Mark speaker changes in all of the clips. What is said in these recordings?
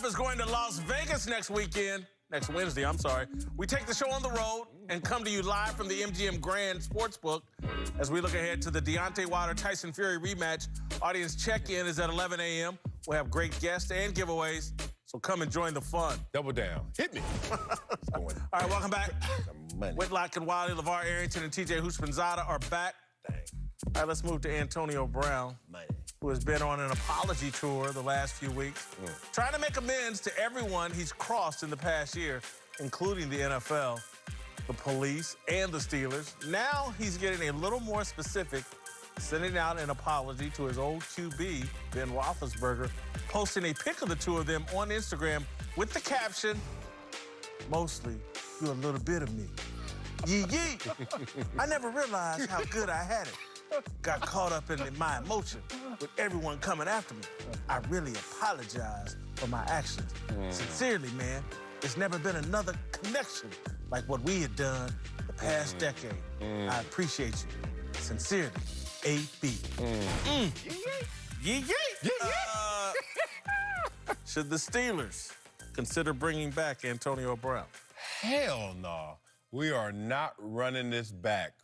Speaker 1: Goff is going to Las Vegas next Wednesday, I'm sorry. We take the show on the road and come to you live from the MGM Grand Sportsbook as we look ahead to the Deontay Wilder-Tyson Fury rematch. Audience check-in is at 11 a.m. We'll have great guests and giveaways, so come and join the fun.
Speaker 2: Double down. Hit me.
Speaker 1: All right, welcome back. Whitlock and Wiley, LeVar Arrington, and TJ Houshmandzadeh are back. Dang. All right, let's move to Antonio Brown, who has been on an apology tour the last few weeks, trying to make amends to everyone he's crossed in the past year, including the NFL, the police, and the Steelers. Now he's getting a little more specific, sending out an apology to his old QB, Ben Roethlisberger, posting a pic of the two of them on Instagram with the caption, "Mostly, you're a little bit of me. Yee yee. I never realized how good I had it. Got caught up in my emotion with everyone coming after me. I really apologize for my actions. Sincerely, man, there's never been another connection like what we had done the past decade. I appreciate you. Sincerely, A.B." Yee yee. Should the Steelers consider bringing back Antonio Brown?
Speaker 2: Hell no. We are not running this back.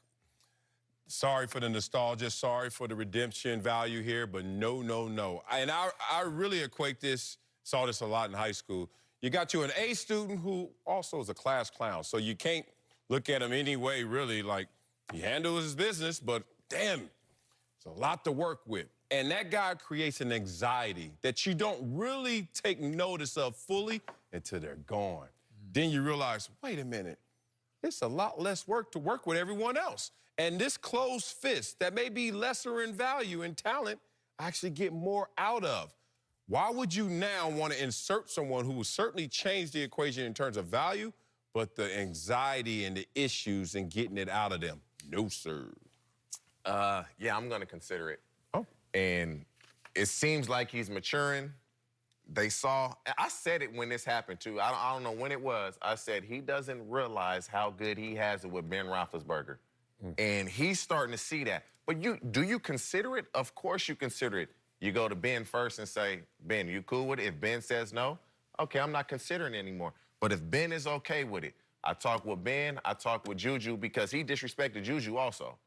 Speaker 2: Sorry for the nostalgia, sorry for the redemption value here, but no, no, no. And I really equate this, saw this a lot in high school. You got you an A student who also is a class clown, so you can't look at him anyway, really, like he handles his business, but damn, it's a lot to work with. And that guy creates an anxiety that you don't really take notice of fully until they're gone. Then you realize, wait a minute, it's a lot less work to work with everyone else. And this closed fist that may be lesser in value and talent, I actually get more out of. Why would you now want to insert someone who will certainly change the equation in terms of value, but the anxiety and the issues and getting it out of them? No, sir.
Speaker 3: Yeah, I'm going to consider it.
Speaker 2: Oh.
Speaker 3: And it seems like he's maturing. I said it when this happened, too. I don't know when it was. I said he doesn't realize how good he has it with Ben Roethlisberger. And he's starting to see that. But do you consider it? Of course you consider it. You go to Ben first and say, Ben, you cool with it? If Ben says no, okay, I'm not considering it anymore. But if Ben is okay with it, I talk with Ben, I talk with Juju, because he disrespected Juju also.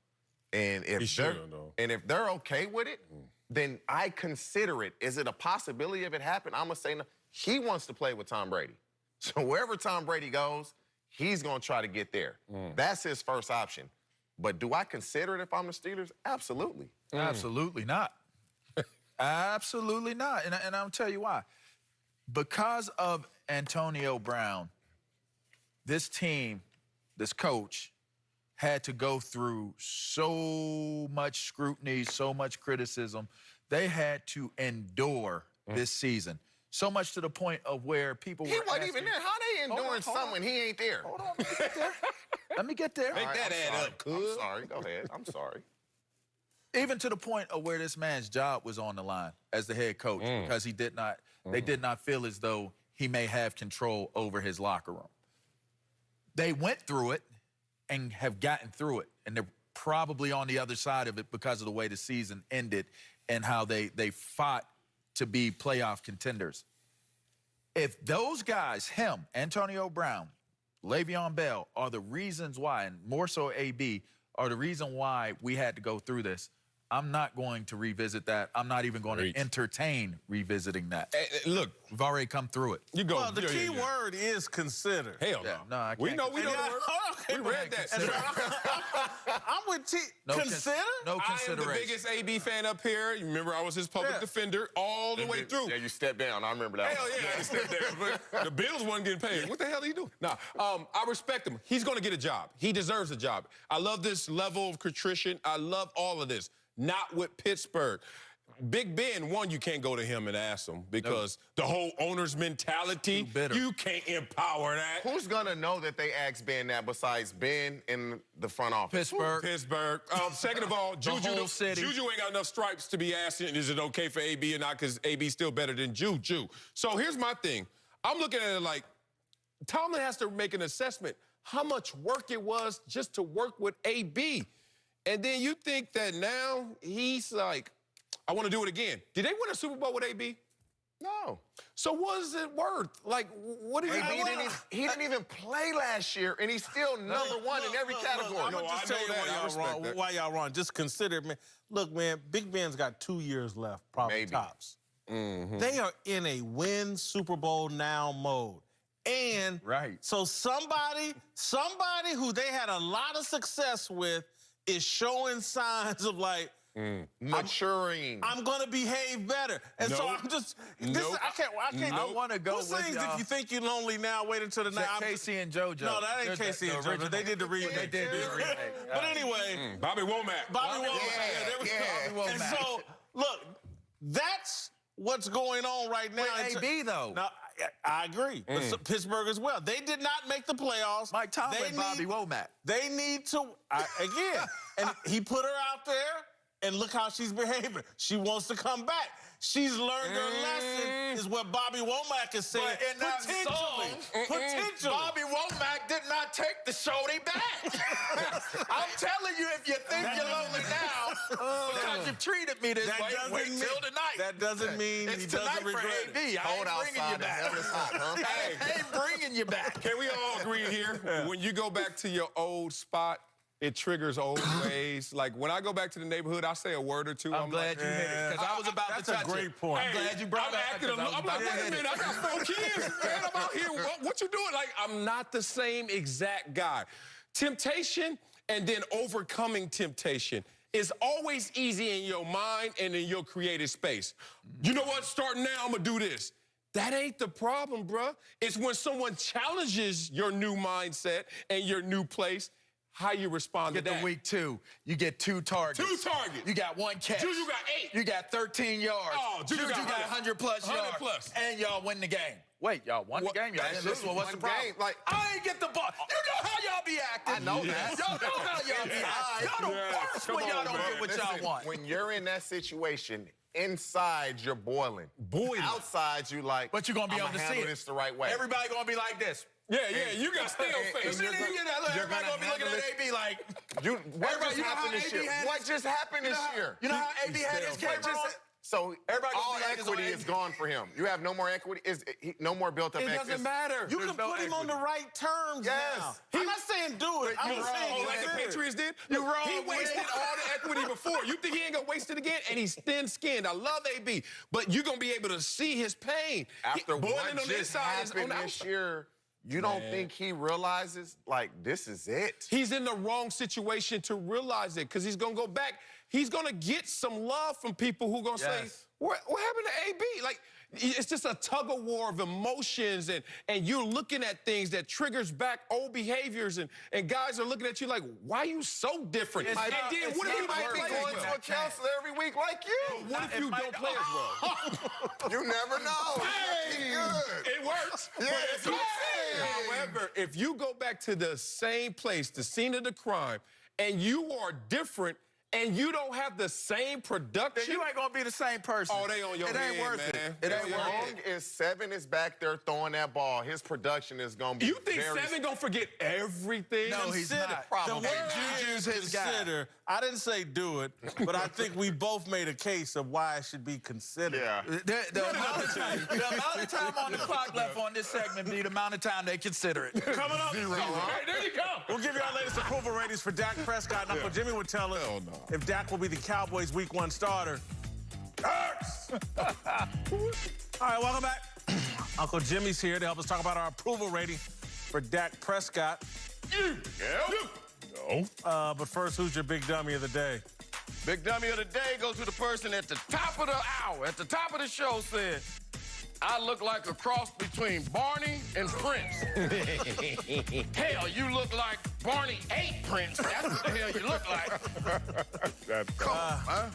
Speaker 3: And if they're okay with it, then I consider it. Is it a possibility of it happening? I'm going to say no. He wants to play with Tom Brady. So wherever Tom Brady goes, he's going to try to get there. That's his first option. But do I consider it if I'm the Steelers? Absolutely.
Speaker 4: Absolutely not. Absolutely not. And I'll tell you why. Because of Antonio Brown, this team, this coach, had to go through so much scrutiny, so much criticism. They had to endure this season. So much to the point of where people
Speaker 3: He wasn't even there. How they enduring something when he ain't there?
Speaker 4: Hold on, let me get there. Let me get there.
Speaker 2: Make that add up, cuz.
Speaker 3: I'm sorry. Go ahead. I'm sorry.
Speaker 4: Even to the point of where this man's job was on the line as the head coach, because they did not feel as though he may have control over his locker room. They went through it and have gotten through it, and they're probably on the other side of it because of the way the season ended and how they fought to be playoff contenders. If those guys, him, Antonio Brown, Le'Veon Bell, are the reasons why, and more so AB, are the reason why we had to go through this, I'm not going to revisit that. I'm not even going to entertain revisiting that.
Speaker 2: Hey, look,
Speaker 4: we've already come through it.
Speaker 2: You go.
Speaker 1: Well, the key word is consider.
Speaker 2: Hell no.
Speaker 4: Yeah, no, I can't.
Speaker 2: We know the word. We read that.
Speaker 1: I'm with T.
Speaker 4: No
Speaker 1: Consider?
Speaker 4: No
Speaker 2: I am the
Speaker 4: consideration.
Speaker 2: biggest AB fan up here. You remember I was his public defender all the way through.
Speaker 3: Yeah, you stepped down. I remember that.
Speaker 2: Hell yeah, I stepped down. But the Bills wasn't getting paid. What the hell are you doing? Nah, I respect him. He's going to get a job. He deserves a job. I love this level of contrition. I love all of this. Not with Pittsburgh. Big Ben, one, you can't go to him and ask him because the whole owner's mentality, you can't empower that.
Speaker 3: Who's going to know that they asked Ben that besides Ben in the front office?
Speaker 4: Pittsburgh.
Speaker 2: Second of all, Juju ain't got enough stripes to be asking, is it okay for AB or not, because AB's still better than Juju. So here's my thing. I'm looking at it like, Tomlin has to make an assessment how much work it was just to work with AB. And then you think that now he's like, I want to do it again. Did they win a Super Bowl with AB?
Speaker 3: No.
Speaker 2: So what is it worth? Like, what is
Speaker 3: He didn't even play last year, and he's still number one in every category.
Speaker 1: I'm gonna just tell you why y'all wrong. Just consider, man. Look, man, Big Ben's got 2 years left, probably
Speaker 3: Maybe.
Speaker 1: tops. They are in a win Super Bowl now mode. And so somebody who they had a lot of success with is showing signs of like,
Speaker 3: maturing.
Speaker 1: I'm gonna behave better. And so I'm just I can't
Speaker 4: I want to go with
Speaker 1: sings if you think you're lonely now, wait until the night.
Speaker 4: Casey and JoJo.
Speaker 1: No, that ain't Casey and JoJo. They did the remake.
Speaker 4: They did the remake.
Speaker 1: But anyway,
Speaker 2: Bobby Womack.
Speaker 1: Bobby Womack. There we go. And so, look, that's what's going on right now.
Speaker 4: With AB, though.
Speaker 1: No, I agree. But so Pittsburgh as well. They did not make the playoffs.
Speaker 4: Mike Tomlin, Bobby Womack.
Speaker 1: They need to, again, and he put her out there, and look how she's behaving. She wants to come back. She's learned her lesson, is what Bobby Womack is saying.
Speaker 4: But in that song,
Speaker 1: potentially.
Speaker 4: Bobby Womack did not take the shorty back. I'm telling you, if you think you're lonely now, because you treated me this way, wait till tonight.
Speaker 1: That doesn't mean
Speaker 4: it's
Speaker 1: he
Speaker 4: tonight
Speaker 1: doesn't regret
Speaker 4: for AB.
Speaker 1: it.
Speaker 4: I ain't bringing you back. I ain't bringing you back.
Speaker 2: Can we all agree here? When you go back to your old spot, it triggers old ways. Like, when I go back to the neighborhood, I say a word or two.
Speaker 4: I'm glad you hit it, because I was about to touch it.
Speaker 1: That's a great point.
Speaker 4: I'm glad you brought that up.
Speaker 2: I'm like, wait a minute, I got 4 kids, man. I'm out here. What you doing? Like, I'm not the same exact guy. Temptation and then overcoming temptation is always easy in your mind and in your creative space. You know what? Starting now, I'm going to do this. That ain't the problem, bruh. It's when someone challenges your new mindset and your new place, how you respond to that.
Speaker 4: Get to week 2, you get 2 targets.
Speaker 2: 2 targets.
Speaker 4: You got 1 catch.
Speaker 2: Juju got 8.
Speaker 4: You got 13 yards.
Speaker 2: Oh, Juju got
Speaker 4: 100 plus
Speaker 2: 100
Speaker 4: yards.
Speaker 2: plus.
Speaker 4: And y'all win the game. Wait, y'all won the game? Y'all didn't lose. Well, what's the problem?
Speaker 3: Game, like,
Speaker 4: I ain't get the ball. You know how y'all be acting.
Speaker 3: I know that.
Speaker 4: Y'all know how y'all be acting. Y'all the worst when y'all don't get what y'all want.
Speaker 3: When you're in that situation, inside you're boiling. Outside you like,
Speaker 4: But you're going to be able to see
Speaker 3: handle
Speaker 4: it.
Speaker 3: this the right way.
Speaker 4: Everybody going to be like this.
Speaker 2: Yeah, you got stale face.
Speaker 4: Everybody going to be looking at AB like,
Speaker 3: What
Speaker 4: Everybody,
Speaker 3: just
Speaker 4: you know how
Speaker 3: happened this
Speaker 4: AB
Speaker 3: year?
Speaker 4: had
Speaker 3: What
Speaker 4: his-
Speaker 3: just happened this year?
Speaker 4: You know how AB had his camera on?
Speaker 3: So
Speaker 4: Everybody gonna
Speaker 3: all
Speaker 4: be like this on
Speaker 3: equity is
Speaker 4: AB.
Speaker 3: gone for him. You have no more equity. No more built up
Speaker 2: It
Speaker 3: equity.
Speaker 2: doesn't matter.
Speaker 1: You can put him on the right terms now. I'm not saying do it. I'm just saying
Speaker 2: like the
Speaker 1: consider it.
Speaker 2: Patriots did?
Speaker 4: You wrong,
Speaker 2: He wasted
Speaker 4: man.
Speaker 2: all the equity before. You think he ain't gonna waste it again? And he's thin-skinned. I love AB, but you're gonna be able to see his pain.
Speaker 3: After
Speaker 2: boiling
Speaker 3: what
Speaker 2: on the
Speaker 3: just
Speaker 2: inside is on
Speaker 3: happened
Speaker 2: the
Speaker 3: this
Speaker 2: outside.
Speaker 3: year, you don't think he realizes, like, this is it?
Speaker 2: He's in the wrong situation to realize it, because he's gonna go back. He's gonna get some love from people who gonna say, what happened to AB? Like, it's just a tug of war of emotions, and you're looking at things that triggers back old behaviors, and guys are looking at you like, why are you so different?
Speaker 4: It's
Speaker 2: And
Speaker 4: not-
Speaker 2: then
Speaker 4: it's
Speaker 2: what if
Speaker 3: He
Speaker 2: you
Speaker 3: might
Speaker 2: don't
Speaker 3: be
Speaker 2: play
Speaker 3: going
Speaker 2: as
Speaker 3: to
Speaker 2: well?
Speaker 3: a counselor every week like you.
Speaker 2: What if you don't play as well?
Speaker 3: You never know.
Speaker 2: Hey,
Speaker 3: Good.
Speaker 2: it works.
Speaker 3: Yeah,
Speaker 2: But
Speaker 3: it's okay.
Speaker 2: However, if you go back to the same place, the scene of the crime, and you are different, and you don't have the same production,
Speaker 4: You ain't going to be the same person.
Speaker 2: oh, they on your
Speaker 4: It
Speaker 2: head,
Speaker 4: ain't worth
Speaker 2: man.
Speaker 4: it. It ain't
Speaker 3: As
Speaker 4: worth
Speaker 3: long
Speaker 4: it.
Speaker 3: as Seven is back there throwing that ball, his production is going to be
Speaker 2: You think
Speaker 3: very...
Speaker 2: Seven gonna forget everything?
Speaker 4: No, he's
Speaker 1: Consider.
Speaker 4: not.
Speaker 1: The word
Speaker 4: Juju's
Speaker 1: is
Speaker 4: his guy.
Speaker 1: consider. I didn't say do it, but I think we both made a case of why it should be considered.
Speaker 3: Yeah.
Speaker 4: The amount of time on the clock left on this segment be the amount of time they consider it.
Speaker 1: Coming up,
Speaker 2: Hey, there you go.
Speaker 1: we'll give you our latest approval ratings for Dak Prescott. And Uncle Jimmy would tell us
Speaker 2: Hell no.
Speaker 1: if Dak will be the Cowboys' Week 1 starter. Yes! All right, welcome back. Uncle Jimmy's here to help us talk about our approval rating for Dak Prescott.
Speaker 2: No.
Speaker 1: But first, who's your big dummy of the day?
Speaker 5: Big dummy of the day goes to the person at the top of the hour, at the top of the show said, I look like a cross between Barney and Prince. Hell, you look like Barney ate Prince. That's what the hell you look like.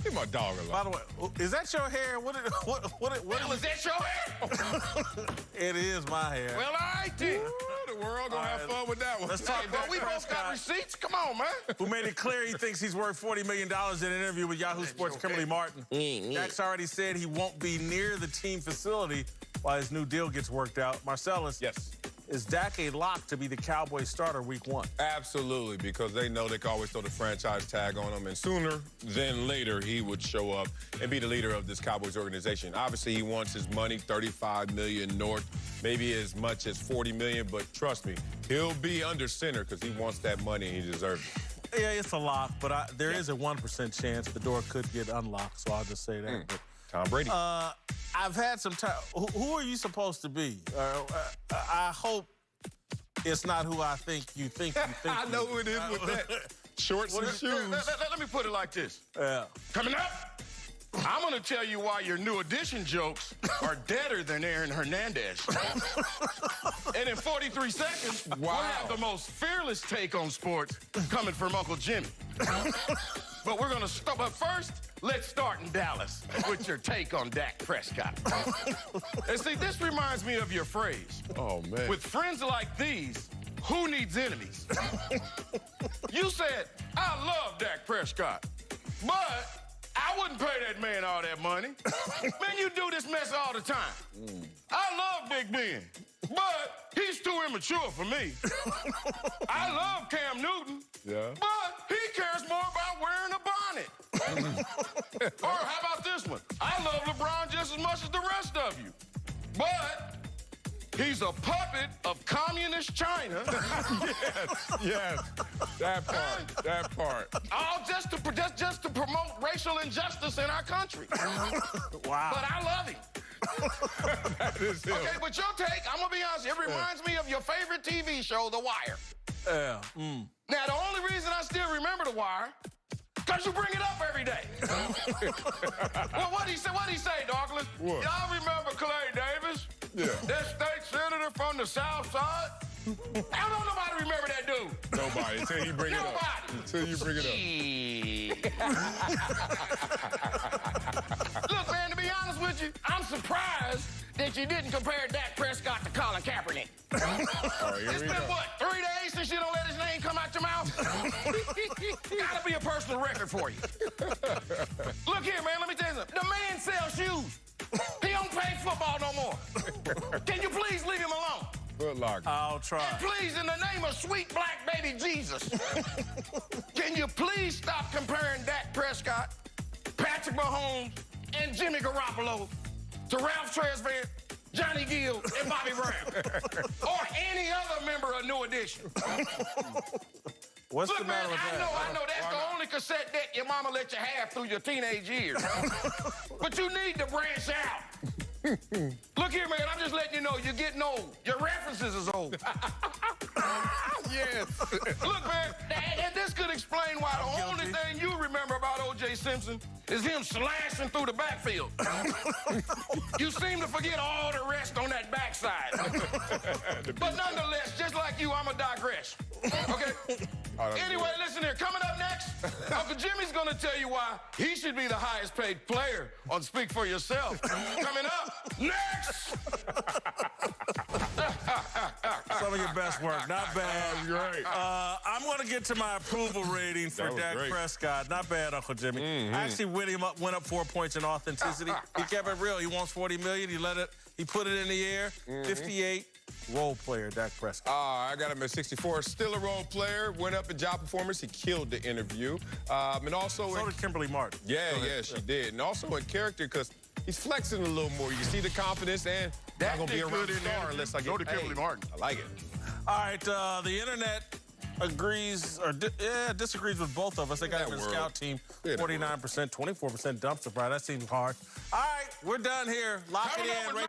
Speaker 2: Leave my dog
Speaker 1: By
Speaker 2: alone.
Speaker 1: the way, is that your hair? What
Speaker 5: Hell, is that your hair?
Speaker 1: It is my hair.
Speaker 5: Well, all right then.
Speaker 2: The world gonna have fun with that one.
Speaker 1: Let's talk
Speaker 5: Hey,
Speaker 1: about
Speaker 5: but we both got receipts. Come on, man.
Speaker 1: who made it clear he thinks he's worth $40 million in an interview with Yahoo Sports' Kimberly Martin. Dak's already said he won't be near the team facility while his new deal gets worked out. Marcellus,
Speaker 2: Yes.
Speaker 1: Is Dak a lock to be the Cowboys starter week 1?
Speaker 2: Absolutely, because they know they can always throw the franchise tag on him, and sooner than later he would show up and be the leader of this Cowboys organization. Obviously, he wants his money, $35 million north, maybe as much as $40 million, but trust me, he'll be under center because he wants that money and he deserves it.
Speaker 1: Yeah, it's a lock, but there is a 1% chance the door could get unlocked, so I'll just say that. But,
Speaker 2: Tom Brady.
Speaker 1: I've had some time. Who are you supposed to be? I hope it's not who I think you think.
Speaker 2: I know who it is with that. Shorts and shoes.
Speaker 5: Let me put it like this.
Speaker 1: Yeah.
Speaker 5: Coming up, I'm going to tell you why your new edition jokes are deader than Aaron Hernandez. And in 43 seconds, we'll have the most fearless take on sports coming from Uncle Jimmy. But we're going to stop. But first, let's start in Dallas with your take on Dak Prescott. And see, this reminds me of your phrase.
Speaker 2: Oh, man.
Speaker 5: With friends like these, who needs enemies? You said, I love Dak Prescott, but I wouldn't pay that man all that money. Man, you do this mess all the time. I love Big Ben, but he's too immature for me. I love Cam Newton, but he cares more about wearing a bonnet. Or how about this one? I love LeBron just as much as the rest of you, but he's a puppet of communist China.
Speaker 2: Yes, that part.
Speaker 5: All just to promote racial injustice in our country.
Speaker 1: Wow.
Speaker 5: But I love him.
Speaker 2: That is him.
Speaker 5: Okay, but your take, I'm gonna be honest, it reminds me of your favorite TV show, The Wire.
Speaker 1: Yeah.
Speaker 5: Now, the only reason I still remember The Wire, because you bring it up every day. Well, what'd he say, Douglas?
Speaker 2: What?
Speaker 5: Y'all remember Clay Davis?
Speaker 2: Yeah.
Speaker 5: That state senator from the South Side? I don't nobody remember that dude.
Speaker 2: Nobody, until you bring it up.
Speaker 5: Nobody.
Speaker 2: Until you bring it up.
Speaker 5: Look, man, to be honest with you, I'm surprised that you didn't compare Dak Prescott to Colin Kaepernick. It's been, what, 3 days since you don't let his name come out your mouth? Gotta be a personal record for you. Look here, man, let me tell you something. The man sells shoes. He don't play football no more. Can you please leave him alone?
Speaker 2: Foot Locker.
Speaker 1: I'll try.
Speaker 5: And please, in the name of sweet black baby Jesus, can you please stop comparing Dak Prescott, Patrick Mahomes, and Jimmy Garoppolo to Ralph Tresvant, Johnny Gill, and Bobby Brown, or any other member of New Edition?
Speaker 1: What's
Speaker 5: Look,
Speaker 1: the
Speaker 5: man,
Speaker 1: matter with
Speaker 5: I
Speaker 1: that?
Speaker 5: know that's the only cassette deck your mama let you have through your teenage years. But you need to branch out. Look here, man, I'm just letting you know you're getting old. Your references is old.
Speaker 2: Yes.
Speaker 5: Look, man, and this could explain why the only thing you remember about O.J. Simpson is him slashing through the backfield. You seem to forget all the rest on that backside. But nonetheless, just like you, I'm a digress. Okay? Anyway, listen here. Coming up next, Uncle Jimmy's going to tell you why he should be the highest paid player on Speak for Yourself. Coming up next.
Speaker 1: Some of your best work. Not bad.
Speaker 2: Great.
Speaker 1: I'm going to get to my approval rating for
Speaker 2: That was
Speaker 1: Dak
Speaker 2: great.
Speaker 1: Prescott. Not bad, Uncle Jimmy. I actually went up 4 points in authenticity. He kept it real. He wants $40 million. He put it in the air. 58. Role player, Dak Prescott.
Speaker 2: I got him at 64. Still a role player. Went up in job performance. He killed the interview. And also...
Speaker 1: So did Kimberly Martin.
Speaker 2: Yeah, she did. And also in character, because he's flexing a little more. You can see the confidence, and
Speaker 5: That
Speaker 2: not going to be
Speaker 5: did
Speaker 2: around
Speaker 5: good
Speaker 2: the
Speaker 5: in
Speaker 2: star
Speaker 5: there.
Speaker 2: unless I get
Speaker 5: Go to Kimberly
Speaker 2: paid.
Speaker 5: Martin.
Speaker 2: I like it.
Speaker 1: All right, the internet agrees or disagrees with both of us. They got him in the
Speaker 2: world.
Speaker 1: scout team,
Speaker 2: Yeah, that
Speaker 1: 49%, 24% dumpster fire. That seems hard. All right, we're done here. Lock it in.